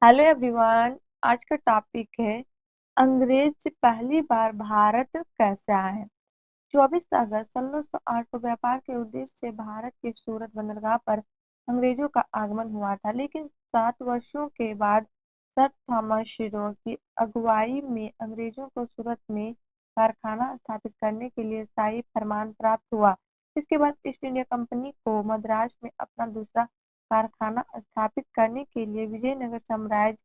Hello everyone. आज का topic है अंग्रेज पहली बार भारत कैसे आए। 24 अगस्त 1608 को व्यापार के उद्देश्य से भारत के सूरत बंदरगाह पर अंग्रेजों का आगमन हुआ था, लेकिन 7 वर्षों के बाद सर थॉमस शिरो की अगुवाई में अंग्रेजों को सूरत में कारखाना स्थापित करने के लिए शाही फरमान प्राप्त हुआ। इसके बाद ईस्ट इंडिया कंपनी को मद्रास में अपना दूसरा कारखाना स्थापित करने के लिए विजयनगर साम्राज्य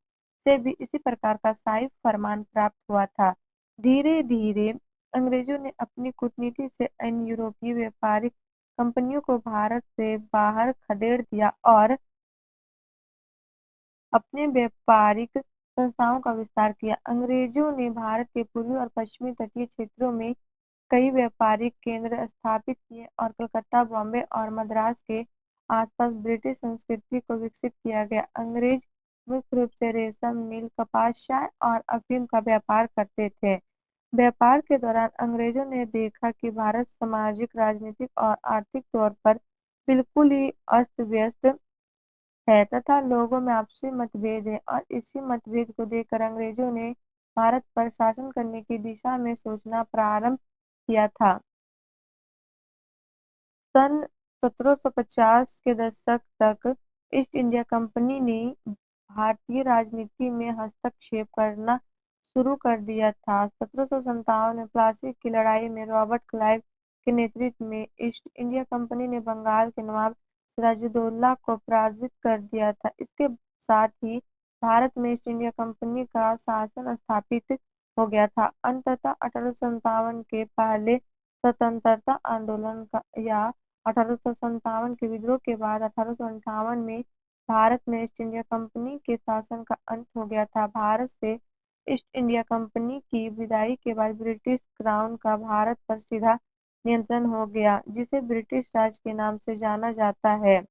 से भी इसी प्रकार का शाही फरमान प्राप्त हुआ था। धीरे धीरे अंग्रेजों ने अपनी कूटनीति से अन्य यूरोपीय व्यापारिक कंपनियों को भारत से बाहर खदेड़ दिया और अपने व्यापारिक संस्थाओं का विस्तार किया। अंग्रेजों ने भारत के पूर्वी और पश्चिमी तटीय क्षेत्रों में कई व्यापारिक केंद्र स्थापित किए और कलकत्ता, बॉम्बे और मद्रास के आसपास ब्रिटिश संस्कृति को विकसित किया गया। अंग्रेज मुख्य रूप से रेशम, नील, कपास, चाय और अफीम का व्यापार करते थे। व्यापार के दौरान अंग्रेजों ने देखा कि भारत सामाजिक, राजनीतिक और आर्थिक तौर पर बिल्कुल ही अस्त-व्यस्त है तथा लोगों में आपसी मतभेद है, और इसी मतभेद को देखकर अंग्रेजों ने भारत पर शासन करने की दिशा में सोचना प्रारंभ किया था। सन 1750 के दशक तक ईस्ट इंडिया कंपनी ने भारतीय राजनीति में हस्तक्षेप करना शुरू कर दिया था। 1757 में प्लासी की लड़ाई में रॉबर्ट क्लाइव के नेतृत्व में ईस्ट इंडिया कंपनी ने बंगाल के नवाब सिराजुद्दौला को पराजित कर दिया था। इसके साथ ही भारत में ईस्ट इंडिया कंपनी का शासन स्थापित हो गया था। अंततः 1857 के पहले स्वतंत्रता आंदोलन का या 1857 के विद्रोह के बाद 1858 में भारत में ईस्ट इंडिया कंपनी के शासन का अंत हो गया था। भारत से ईस्ट इंडिया कंपनी की विदाई के बाद ब्रिटिश क्राउन का भारत पर सीधा नियंत्रण हो गया, जिसे ब्रिटिश राज के नाम से जाना जाता है।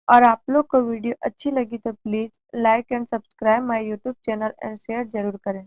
और आप लोग को वीडियो अच्छी लगी तो please like and subscribe my YouTube channel and share जरूर करें।